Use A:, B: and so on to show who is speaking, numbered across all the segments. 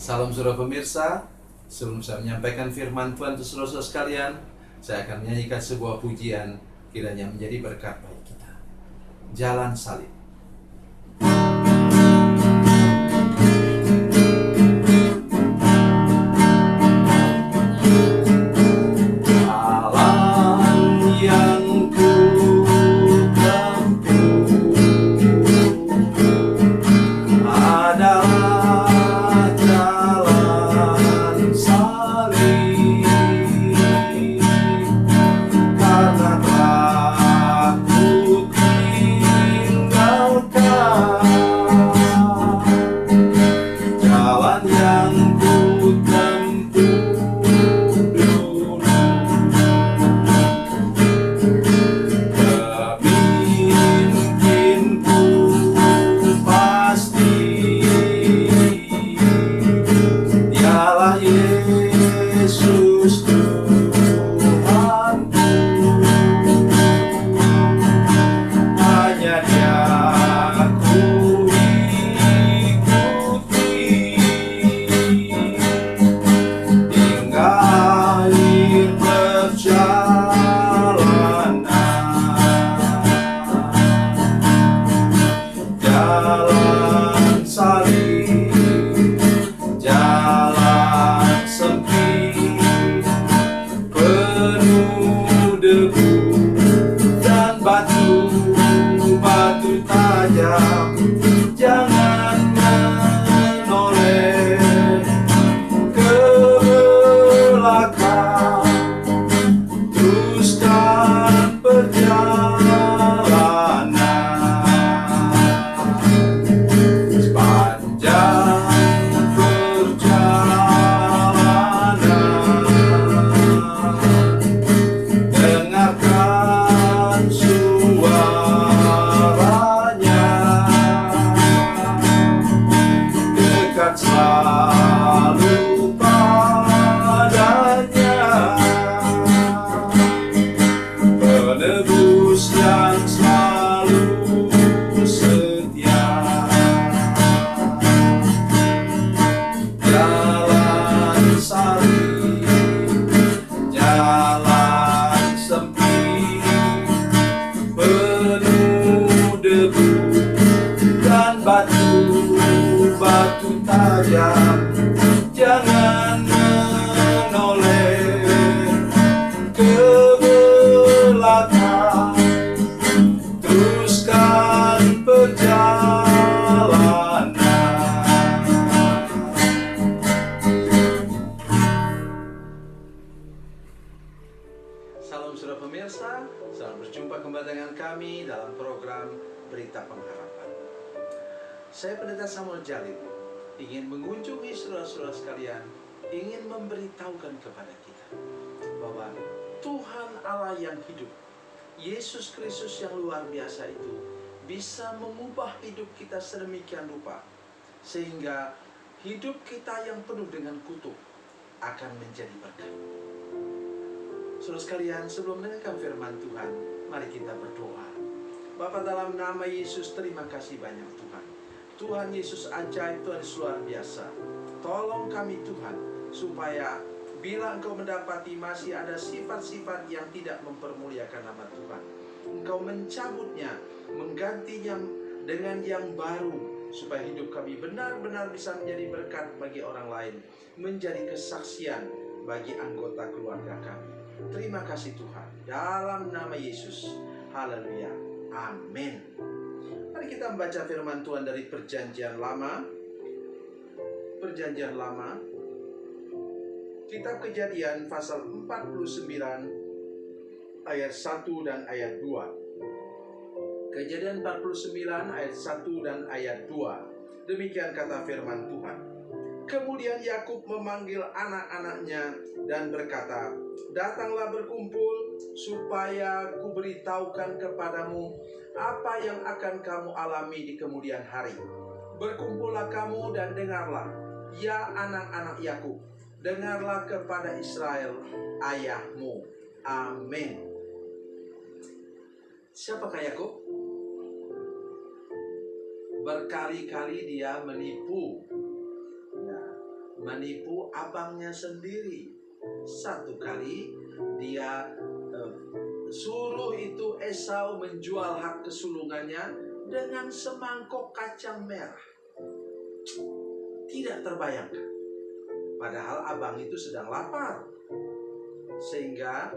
A: Salam saudara pemirsa. Sebelum saya menyampaikan firman Tuhan untuk saudara-saudara sekalian, saya akan menyanyikan sebuah pujian kiranya menjadi berkat bagi kita. Jalan Salib. Salam saudara pemirsa, selamat berjumpa kembali dengan kami dalam program Berita Pengharapan. Saya Pendeta Samuel Jalil, ingin mengunjungi saudara-saudara sekalian, ingin memberitahukan kepada kita bahwa Tuhan Allah yang hidup, Yesus Kristus yang luar biasa itu bisa mengubah hidup kita sedemikian rupa sehingga hidup kita yang penuh dengan kutuk akan menjadi berkat. Saudara sekalian, sebelum mendengarkan firman Tuhan, mari kita berdoa. Bapa, dalam nama Yesus, terima kasih banyak Tuhan. Tuhan Yesus ajaib, Tuhan Yesus luar biasa. Tolong kami Tuhan, supaya bila Engkau mendapati masih ada sifat-sifat yang tidak mempermuliakan nama Tuhan, Engkau mencabutnya, menggantinya dengan yang baru, supaya hidup kami benar-benar bisa menjadi berkat bagi orang lain, menjadi kesaksian bagi anggota keluarga kami. Terima kasih Tuhan, dalam nama Yesus. Haleluya, amin. Mari kita membaca firman Tuhan dari Perjanjian Lama. Perjanjian Lama, Kitab Kejadian pasal 49 ayat 1 dan ayat 2. Kejadian 49 ayat 1 dan ayat 2. Demikian kata firman Tuhan. Kemudian Yakub memanggil anak-anaknya dan berkata, "Datanglah berkumpul, supaya kuberitahukan kepadamu apa yang akan kamu alami di kemudian hari. Berkumpullah kamu dan dengarlah, ya anak-anak Yakub, dengarlah kepada Israel, ayahmu." Amin. Siapakah Yakub? Berkali-kali dia menipu, menipu abangnya sendiri. Satu kali dia suruh itu Esau menjual hak kesulungannya dengan semangkok kacang merah. Tidak terbayangkan. Padahal abang itu sedang lapar. Sehingga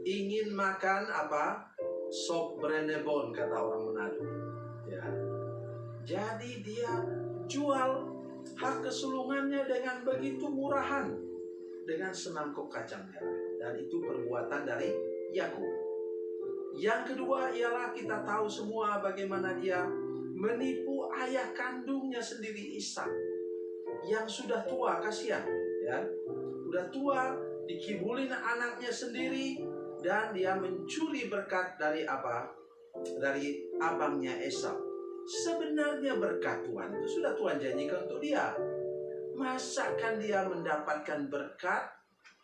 A: ingin makan apa? Sop brenebon, kata orang Manado. Ya. Jadi dia jual hak kesulungannya dengan begitu murahan, dengan semangkok kacang merah. Dan itu perbuatan dari Yakub. Yang kedua ialah kita tahu semua bagaimana dia menipu ayah kandungnya sendiri, Ishak, yang sudah tua, kasihan, ya, udah tua, dikibulin anaknya sendiri, dan dia mencuri berkat dari apa? Dari abangnya Esau. Sebenarnya berkat Tuhan itu sudah Tuhan janjikan untuk dia. Masakan dia mendapatkan berkat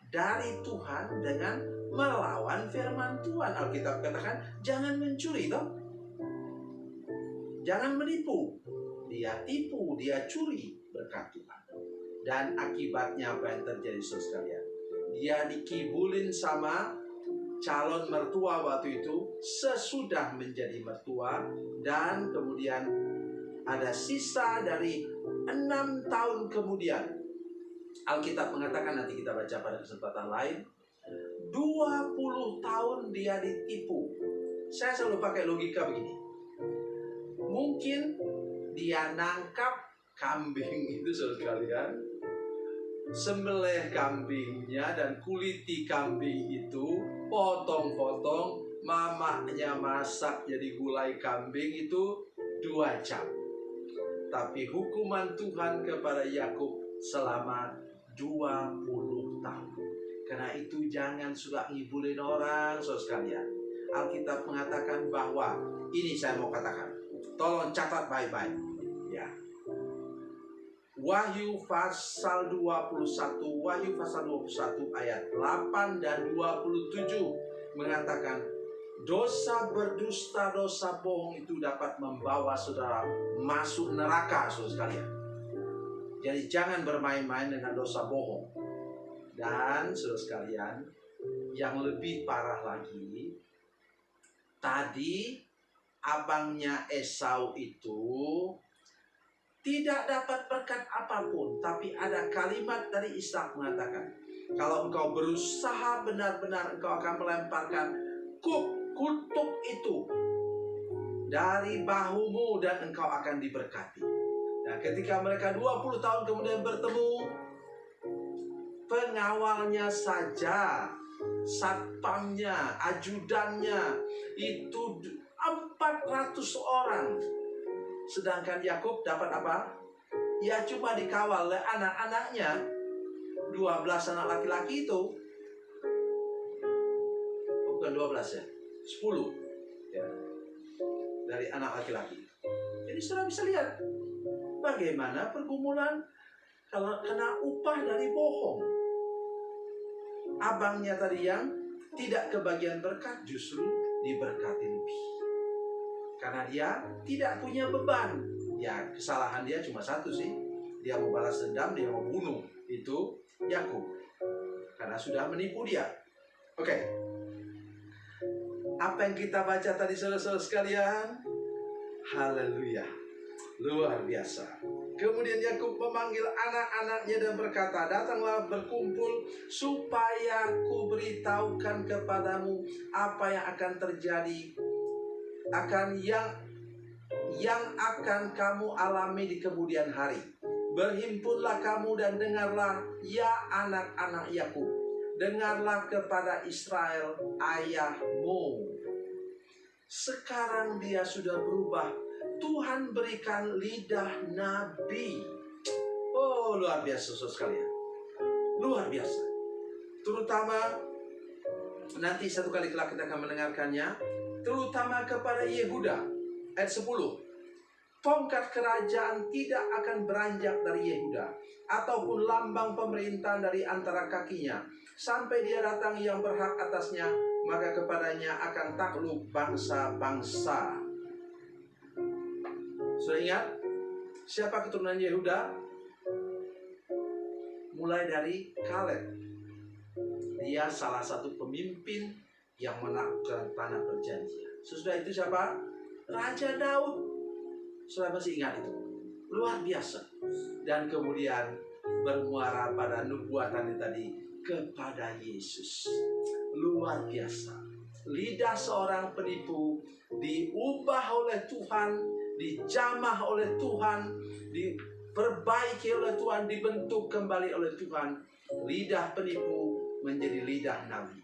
A: dari Tuhan dengan melawan firman Tuhan? Alkitab katakan jangan mencuri, toh. Jangan menipu. Dia tipu, dia curi berkat Tuhan. Dan akibatnya apa yang terjadi, saudara sekalian? Dia dikibulin sama calon mertua waktu itu sesudah menjadi mertua, dan kemudian ada sisa dari 6 tahun kemudian. Alkitab mengatakan, nanti kita baca pada kesempatan lain, 20 tahun dia ditipu. Saya selalu pakai logika begini. Mungkin dia nangkap kambing itu, saudara sekalian, sembelih kambingnya dan kuliti kambing itu, potong-potong, mamanya masak jadi gulai kambing itu 2 jam. Tapi hukuman Tuhan kepada Yakub selama 20 tahun. Karena itu jangan suka ngibulin orang, saudara sekalian. Alkitab mengatakan bahwa, ini saya mau katakan, tolong catat baik-baik, ya. Wahyu pasal 21, Wahyu pasal 21 ayat 8 dan 27 mengatakan dosa berdusta, dosa bohong itu dapat membawa saudara masuk neraka, saudara sekalian. Jadi jangan bermain-main dengan dosa bohong. Dan saudara sekalian, yang lebih parah lagi, tadi abangnya Esau itu tidak dapat berkat apapun, tapi ada kalimat dari Ishak mengatakan, kalau engkau berusaha benar-benar, engkau akan melemparkan kutub itu dari bahumu dan engkau akan diberkati. Nah, ketika mereka 20 tahun kemudian bertemu, pengawalnya saja, satpamnya, ajudannya itu 400 orang. Sedangkan Yakub dapat apa? Ya cuma dikawal oleh anak-anaknya, 12 anak laki-laki itu. Bukan 12 ya, 10 ya, dari anak laki-laki. Jadi saudara bisa lihat bagaimana pergumulan kalau kena upah dari bohong. Abangnya tadi yang tidak kebagian berkat justru diberkati lebih. Karena dia tidak punya beban. Ya, kesalahan dia cuma satu sih. Dia mau balas dendam, dia mau bunuh. Itu Yakub. Karena sudah menipu dia. Oke. Apa yang kita baca tadi, saudara-saudara sekalian? Haleluya. Luar biasa. Kemudian Yakub memanggil anak-anaknya dan berkata, datanglah berkumpul supaya ku beritahukan kepadamu apa yang akan terjadi, akan yang akan kamu alami di kemudian hari. Berhimpunlah kamu dan dengarlah, ya anak-anak Yakub, dengarlah kepada Israel ayahmu. Sekarang dia sudah berubah. Tuhan berikan lidah nabi. Oh, luar biasa saudara sekalian. Luar biasa. Terutama nanti satu kali kelak kita akan mendengarkannya, terutama kepada Yehuda. Ayat 10. Tongkat kerajaan tidak akan beranjak dari Yehuda, ataupun lambang pemerintahan dari antara kakinya, sampai dia datang yang berhak atasnya, maka kepadanya akan takluk bangsa-bangsa. Sudah ingat siapa keturunan Yehuda? mulai dari Kaleb. Dia salah satu pemimpin yang menaklukkan tanah perjanjian. Sesudah itu siapa? Raja Daud. Saudara masih ingat itu? Luar biasa. Dan kemudian bermuara pada nubuatan tadi kepada Yesus. Luar biasa. Lidah seorang penipu diubah oleh Tuhan, dijamah oleh Tuhan, diperbaiki oleh Tuhan, dibentuk kembali oleh Tuhan. Lidah penipu menjadi lidah nabi.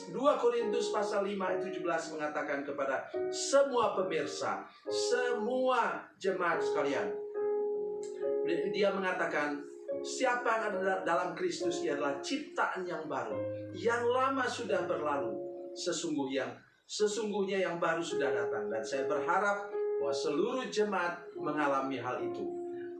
A: 2 Korintus pasal 5 ayat 17 mengatakan kepada semua pemirsa, semua jemaat sekalian. Dia mengatakan, siapa yang ada dalam Kristus adalah ciptaan yang baru. Yang lama sudah berlalu, sesungguhnya yang baru sudah datang. Dan saya berharap bahwa seluruh jemaat mengalami hal itu.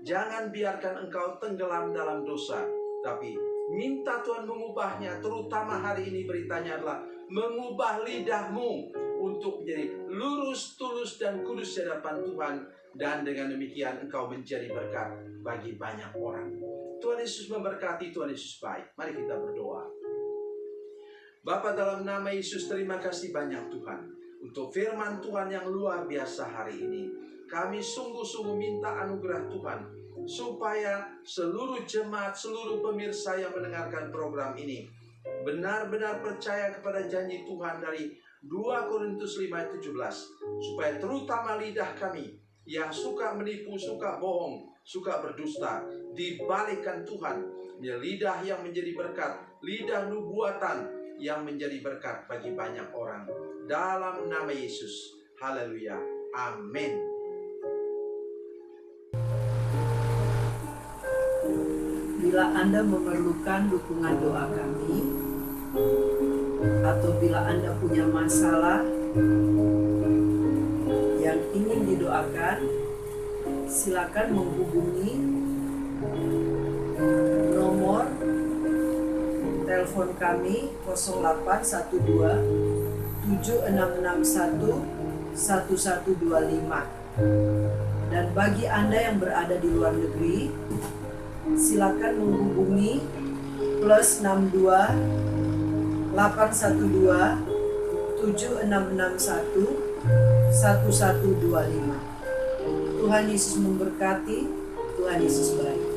A: Jangan biarkan engkau tenggelam dalam dosa, tapi minta Tuhan mengubahnya. Terutama hari ini beritanya adalah mengubah lidahmu untuk menjadi lurus, tulus, dan kudus di hadapan Tuhan. Dan dengan demikian engkau menjadi berkat bagi banyak orang. Tuhan Yesus memberkati, Tuhan Yesus baik. Mari kita berdoa. Bapa, dalam nama Yesus, terima kasih banyak Tuhan untuk firman Tuhan yang luar biasa hari ini. Kami sungguh-sungguh minta anugerah Tuhan supaya seluruh jemaat, seluruh pemirsa yang mendengarkan program ini benar-benar percaya kepada janji Tuhan dari 2 Korintus 5 ayat 17, supaya terutama lidah kami yang suka menipu, suka bohong, suka berdusta, dibalikkan Tuhan menjadi lidah yang menjadi berkat, lidah nubuatan yang menjadi berkat bagi banyak orang. Dalam nama Yesus, haleluya, amin.
B: Bila Anda memerlukan dukungan doa kami, atau bila Anda punya masalah yang ingin didoakan, silakan menghubungi nomor telepon kami 0812 7661 1125. Dan bagi Anda yang berada di luar negeri, silakan menghubungi +62 812 7661 1125. Tuhan Yesus memberkati, Tuhan Yesus baik.